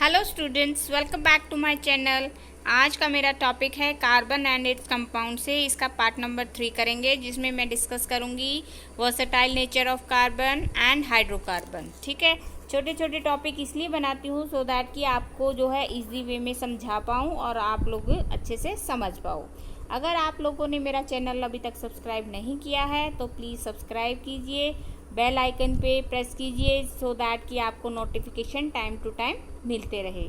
Hello students, welcome back to my channel. आज का मेरा टॉपिक है कार्बन एंड इट्स कंपाउंड से इसका पार्ट नंबर 3 करेंगे, जिसमें मैं डिस्कस करूंगी versatile nature of carbon and hydrocarbon. ठीक है, छोटे छोटे टॉपिक इसलिए बनाती हूँ सो दैट कि आपको जो है इजी वे में समझा पाऊँ और आप लोग अच्छे से समझ पाओ। अगर आप लोगों ने मेरा चैनल अभी तक सब्सक्राइब नहीं किया है तो प्लीज़ सब्सक्राइब कीजिए, बेल आइकन पे प्रेस कीजिए सो दैट कि आपको नोटिफिकेशन टाइम टू टाइम मिलते रहे।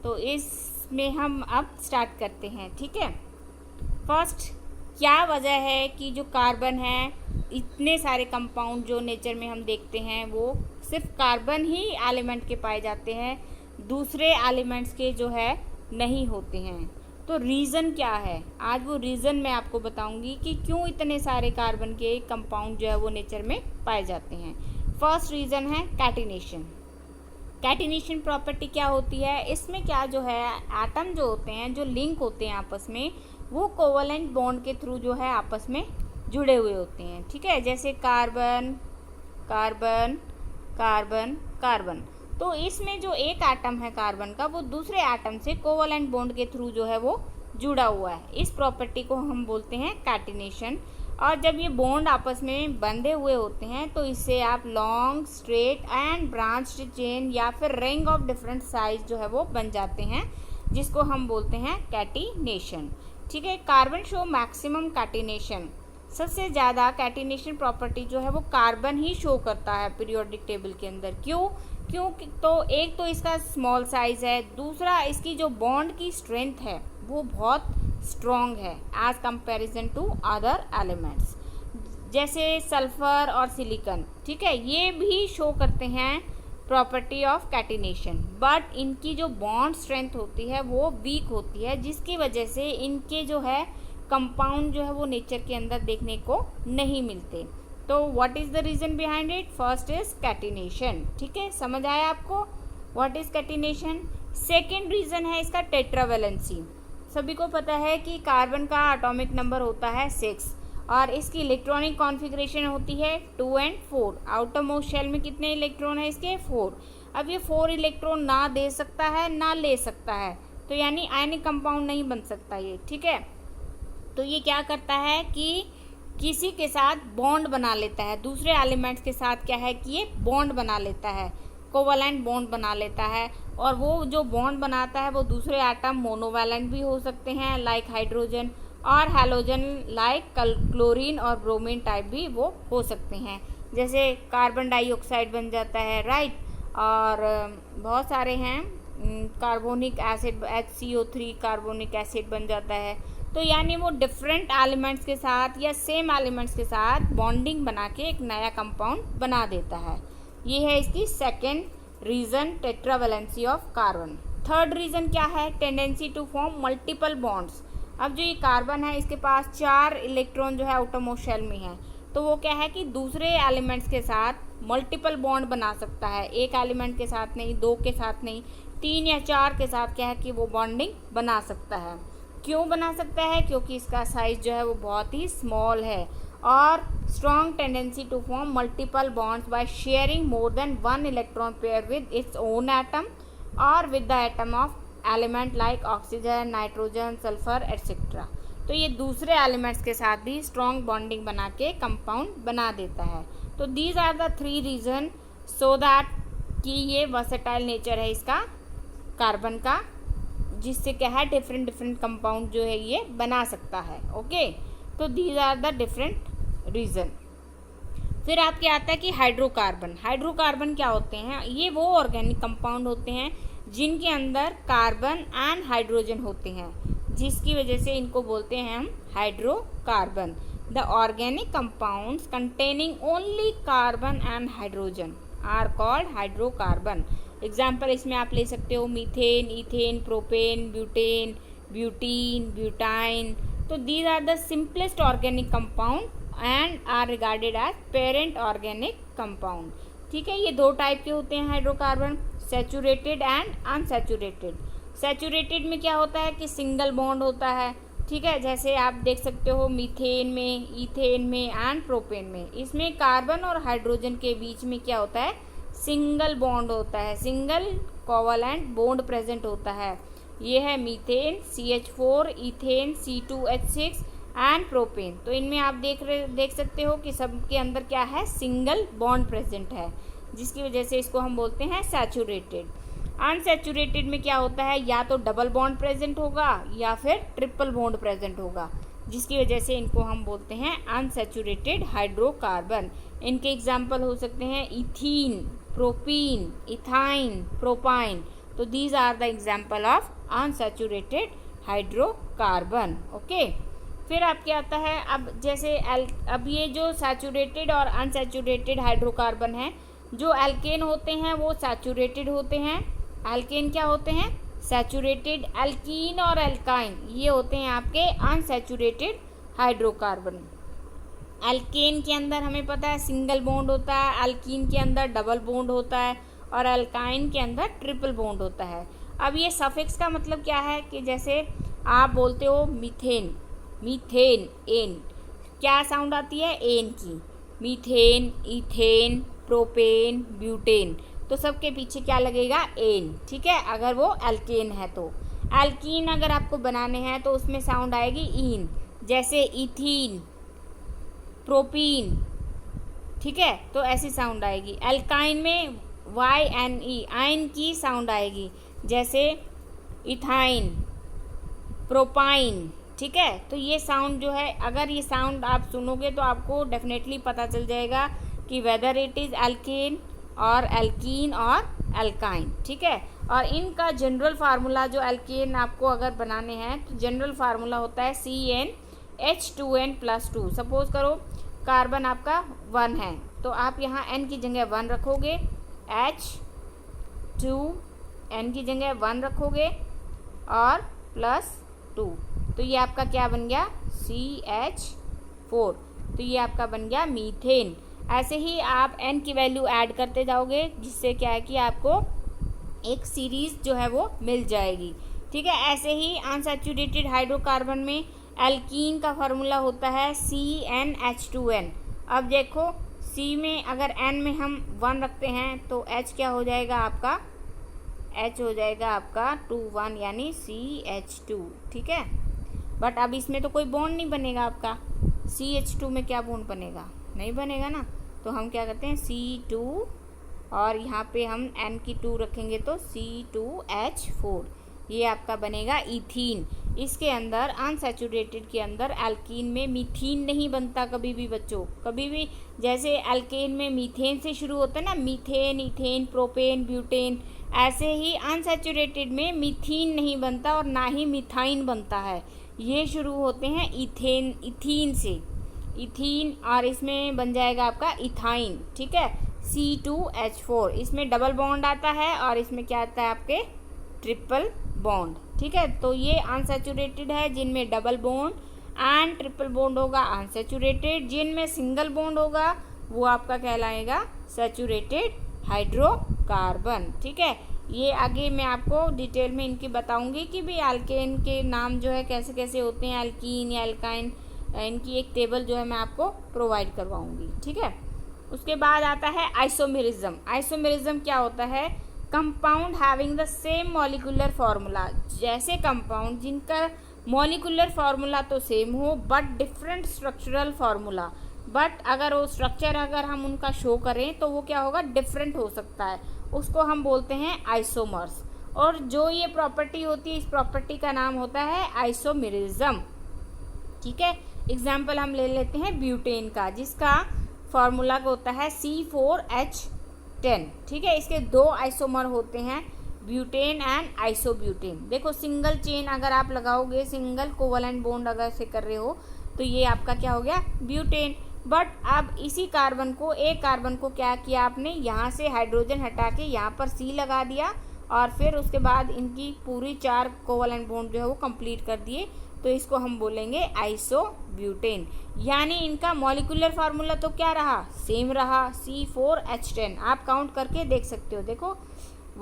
तो इसमें हम अब स्टार्ट करते हैं। ठीक है, फर्स्ट क्या वजह है कि जो कार्बन है, इतने सारे कंपाउंड जो नेचर में हम देखते हैं वो सिर्फ कार्बन ही एलिमेंट के पाए जाते हैं, दूसरे एलिमेंट्स के जो है नहीं होते हैं। तो रीज़न क्या है, आज वो रीज़न मैं आपको बताऊंगी कि क्यों इतने सारे कार्बन के कंपाउंड जो है वो नेचर में पाए जाते हैं। फर्स्ट रीज़न है कैटिनेशन। कैटिनेशन प्रॉपर्टी क्या होती है, इसमें क्या जो है एटम जो होते हैं, जो लिंक होते हैं आपस में, वो कोवलेंट बॉन्ड के थ्रू जो है आपस में जुड़े हुए होते हैं। ठीक है, जैसे कार्बन कार्बन कार्बन कार्बन। तो इसमें जो एक एटम है कार्बन का, वो दूसरे एटम से कोवलेंट बॉन्ड के थ्रू जो है वो जुड़ा हुआ है। इस प्रॉपर्टी को हम बोलते हैं कैटिनेशन। और जब ये बॉन्ड आपस में बंधे हुए होते हैं तो इससे आप long, straight and branched chain या फिर रिंग ऑफ डिफरेंट साइज जो है वो बन जाते हैं, जिसको हम बोलते हैं कैटिनेशन। ठीक है, कार्बन शो मैक्सिमम कैटिनेशन। सबसे ज़्यादा कैटिनेशन प्रॉपर्टी जो है वो कार्बन ही शो करता है पीरियोडिक टेबल के अंदर। क्यों? तो एक तो इसका स्मॉल साइज है, दूसरा इसकी जो बॉन्ड की स्ट्रेंथ है वो बहुत स्ट्रॉन्ग है as comparison to other elements, जैसे सल्फर और सिलिकॉन। ठीक है, ये भी शो करते हैं प्रॉपर्टी ऑफ कैटिनेशन, बट इनकी जो बॉन्ड स्ट्रेंथ होती है वो वीक होती है, जिसकी वजह से इनके जो है कंपाउंड जो है वो नेचर के अंदर देखने को नहीं मिलते। तो what is the reason behind it? First is catenation. ठीक है, समझ आया आपको what is catenation? Second reason है इसका टेट्रावेलेंसी। सभी को पता है कि कार्बन का एटॉमिक नंबर होता है 6 और इसकी इलेक्ट्रॉनिक कॉन्फ़िगरेशन होती है 2 and 4। आउटर मोस्ट शेल में कितने इलेक्ट्रॉन है इसके? 4। अब ये 4 इलेक्ट्रॉन ना दे सकता है ना ले सकता है, तो यानी आयनिक कंपाउंड नहीं बन सकता ये। ठीक है, तो ये क्या करता है कि किसी के साथ बॉन्ड बना लेता है, दूसरे एलिमेंट्स के साथ क्या है कि ये बॉन्ड बना लेता है, कोवलेंट बॉन्ड बना लेता है। और वो जो बॉन्ड बनाता है वो दूसरे एटम मोनोवैलेंट भी हो सकते हैं लाइक हाइड्रोजन, और हैलोजन लाइक क्लोरीन और ब्रोमीन टाइप भी वो हो सकते हैं, जैसे कार्बन डाइऑक्साइड बन जाता है, राइट। और बहुत सारे हैं, carbonic acid HCO3 carbonic acid बन जाता है। तो यानी वो डिफरेंट एलिमेंट्स के साथ या सेम एलिमेंट्स के साथ बॉन्डिंग बना के एक नया कंपाउंड बना देता है। ये है इसकी second reason, tetravalency of carbon. Third reason क्या है? Tendency to form multiple bonds. अब जो ये कार्बन है इसके पास 4 इलेक्ट्रॉन जो है आउटरमोस्ट शेल में है, तो वो क्या है कि दूसरे एलिमेंट्स के साथ मल्टीपल बॉन्ड बना सकता है। एक एलिमेंट के साथ नहीं, 2 के साथ नहीं, 3 या 4 के साथ क्या है कि वो बॉन्डिंग बना सकता है। क्यों बना सकता है? क्योंकि इसका साइज जो है वो बहुत ही स्मॉल है। और strong tendency to form multiple bonds by sharing more than 1 electron pair with its own atom और with the atom of element like oxygen, nitrogen, sulphur etcetera. तो ये दूसरे एलिमेंट्स के साथ भी स्ट्रॉन्ग बॉन्डिंग बना के कंपाउंड बना देता है। तो these are the 3 reason so that कि ये वर्सेटाइल नेचर है इसका कार्बन का, जिससे क्या है डिफरेंट कंपाउंड जो है ये बना सकता है। ओके, तो these are the different reason. फिर आपके आता है कि हाइड्रोकार्बन। हाइड्रोकार्बन क्या होते हैं? ये वो ऑर्गेनिक कंपाउंड होते हैं जिनके अंदर कार्बन एंड हाइड्रोजन होते हैं, जिसकी वजह से इनको बोलते हैं हम hydrocarbon. The organic compounds containing only carbon and hydrogen are called hydrocarbon. Example इसमें आप ले सकते हो methane, ethane, propane, butane, butene, butyne. तो these are the simplest organic compound and are regarded as parent organic compound. ठीक है, ये 2 type के होते हैं hydrocarbon, saturated and unsaturated. Saturated में क्या होता है कि सिंगल बॉन्ड होता है। ठीक है, जैसे आप देख सकते हो मीथेन में, इथेन में एंड प्रोपेन में, इसमें कार्बन और हाइड्रोजन के बीच में क्या होता है? सिंगल बॉन्ड होता है, सिंगल कोवलेंट बॉन्ड प्रेजेंट होता है। ये है methane CH4, ethane C2H6 and propane. तो इनमें आप देख सकते हो कि सबके अंदर क्या है, सिंगल बॉन्ड प्रेजेंट है, जिसकी वजह से इसको हम बोलते हैं सैचुरेटेड। अनसैचुरेटेड में क्या होता है, या तो डबल बॉन्ड प्रेजेंट होगा या फिर ट्रिपल बॉन्ड प्रेजेंट होगा, जिसकी वजह से इनको हम बोलते हैं अनसैचुरेटेड हाइड्रोकार्बन। इनके एग्जाम्पल हो सकते हैं इथीन, प्रोपीन, इथाइन, प्रोपाइन। तो these are the example of unsaturated hydrocarbon. Okay, फिर आपके आता है अब जैसे अब ये जो सैचुरेटेड और अनसैचुरेटेड हाइड्रोकार्बन है, जो एल्केन होते हैं वो सैचुरेटेड होते हैं। एल्केन क्या होते हैं, सैचुरेटेड। एल्कीन और एल्काइन ये होते हैं आपके अनसैचुरेटेड हाइड्रोकार्बन। एल्केन के अंदर हमें पता है सिंगल बॉन्ड होता है, एल्कीन के अंदर डबल बॉन्ड होता है और एल्काइन के अंदर ट्रिपल बॉन्ड होता है। अब ये सफिक्स का मतलब क्या है कि जैसे आप बोलते हो मीथेन, मीथेन, एन, क्या साउंड आती है, एन की। मीथेन, इथेन, प्रोपेन, ब्यूटेन, तो सबके पीछे क्या लगेगा, एन। ठीक है, अगर वो एल्केन है तो। एल्कीन अगर आपको बनाने हैं तो उसमें साउंड आएगी इन, जैसे इथीन, प्रोपीन। ठीक है, तो ऐसी साउंड आएगी। एल्काइन में YNE, आइन की साउंड आएगी, जैसे इथाइन, प्रोपाइन। ठीक है, तो ये साउंड जो है, अगर ये साउंड आप सुनोगे तो आपको डेफिनेटली पता चल जाएगा कि वेदर इट इज़ एल्केन और एल्कीन और एल्काइन। ठीक है, और इनका जनरल फार्मूला जो एल्केन आपको अगर बनाने हैं तो जनरल फार्मूला होता है CnH2n+2। सपोज करो कार्बन आपका 1 है तो आप यहाँ n की जगह 1 रखोगे, H2n की जगह 1 रखोगे और +2, तो ये आपका क्या बन गया, CH4। तो ये आपका बन गया मीथेन। ऐसे ही आप n की वैल्यू ऐड करते जाओगे, जिससे क्या है कि आपको एक सीरीज़ जो है वो मिल जाएगी। ठीक है, ऐसे ही अनसैचुरेटेड हाइड्रोकार्बन में एल्कीन का फार्मूला होता है CnH2n। अब देखो C में अगर n में हम 1 रखते हैं तो H क्या हो जाएगा आपका, H हो जाएगा आपका 2 1 यानी CH2। ठीक है, बट अब इसमें तो कोई बॉन्ड नहीं बनेगा आपका, CH2 में क्या बॉन्ड बनेगा, नहीं बनेगा ना। तो हम क्या करते हैं C2 और यहाँ पे हम n की 2 रखेंगे तो C2H4, ये आपका बनेगा इथीन। इसके अंदर अनसैचुरेटेड के अंदर एल्कीन में मीथीन नहीं बनता कभी भी बच्चों, कभी भी। जैसे एल्केन में मीथेन से शुरू होता है ना, मीथेन, इथेन, प्रोपेन, ब्यूटेन, ऐसे ही अनसैचुरेटेड में मीथीन नहीं बनता और ना ही मिथाइन बनता है। ये शुरू होते हैं इथीन से, इथीन, और इसमें बन जाएगा आपका इथाइन। ठीक है, C2H4, इसमें डबल बॉन्ड आता है और इसमें क्या आता है आपके ट्रिपल बॉन्ड। ठीक है, तो ये अनसैचुरेटेड है जिनमें double bond and triple bond होगा अनसैचुरेटेड, जिनमें सिंगल बॉन्ड होगा वो आपका कहलाएगा सैचुरेटेड हाइड्रोकार्बन। ठीक है, ये आगे मैं आपको डिटेल में इनकी बताऊंगी कि भी एल्केन के नाम जो है कैसे कैसे होते हैं, एल्कीन या एल्काइन, इनकी एक टेबल जो है मैं आपको प्रोवाइड करवाऊंगी। ठीक है, उसके बाद आता है आइसोमेरिज्म। आइसोमेरिज्म क्या होता है, compound having the same molecular formula, जैसे कंपाउंड जिनका मॉलिक्यूलर फार्मूला तो सेम हो but different structural formula, but अगर वो स्ट्रक्चर अगर हम उनका शो करें तो वो क्या होगा, डिफरेंट हो सकता है, उसको हम बोलते हैं आइसोमर्स। और जो ये प्रॉपर्टी होती है, इस प्रॉपर्टी का नाम होता है आइसोमेरिज्म। ठीक है, एग्जाम्पल हम ले लेते हैं ब्यूटेन का, जिसका फार्मूला होता है C4H10। ठीक है, इसके 2 आइसोमर होते हैं, ब्यूटेन एंड आइसोब्यूटेन। देखो सिंगल चेन अगर आप लगाओगे, सिंगल कोवलेंट बॉन्ड अगर से कर रहे हो तो ये आपका क्या हो गया, ब्यूटेन। बट अब इसी कार्बन को, एक कार्बन को क्या किया आपने, यहाँ से हाइड्रोजन हटा के यहाँ पर C लगा दिया और फिर उसके बाद इनकी पूरी 4 कोवलेंट बॉन्ड जो है वो कंप्लीट कर दिए, तो इसको हम बोलेंगे आइसोब्यूटेन। यानी इनका मॉलिक्यूलर फार्मूला तो क्या रहा, सेम रहा, C4H10। आप काउंट करके देख सकते हो, देखो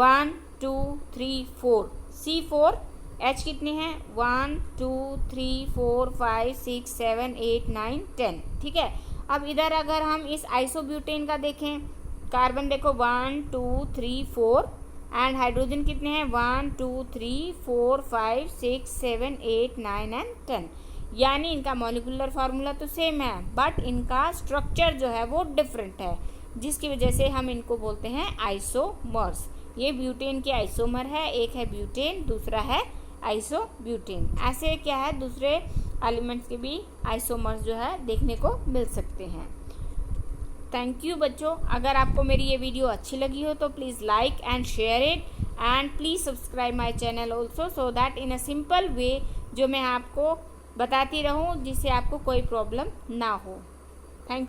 1 2 3 4, C4H कितने हैं, 1 2 3 4 5 6 7 8 9 10। ठीक है, अब इधर अगर हम इस आइसोब्यूटेन का देखें, कार्बन देखो 1 2 3 4 एंड हाइड्रोजन कितने हैं 1 2 3 4 5 6 7 8 9 एंड 10। यानी इनका मॉलिक्यूलर फार्मूला तो सेम है बट इनका स्ट्रक्चर जो है वो डिफरेंट है, जिसकी वजह से हम इनको बोलते हैं आइसोमर्स। ये ब्यूटेन के आइसोमर है, एक है ब्यूटेन दूसरा है आइसोब्यूटेन। ऐसे क्या है दूसरे एलिमेंट्स के भी आइसोमर्स जो है देखने को मिल सकते हैं। थैंक यू बच्चों। अगर आपको मेरी ये वीडियो अच्छी लगी हो तो please like and share it and please subscribe my channel also, so that in a simple way जो मैं आपको बताती रहूँ जिससे आपको कोई प्रॉब्लम ना हो।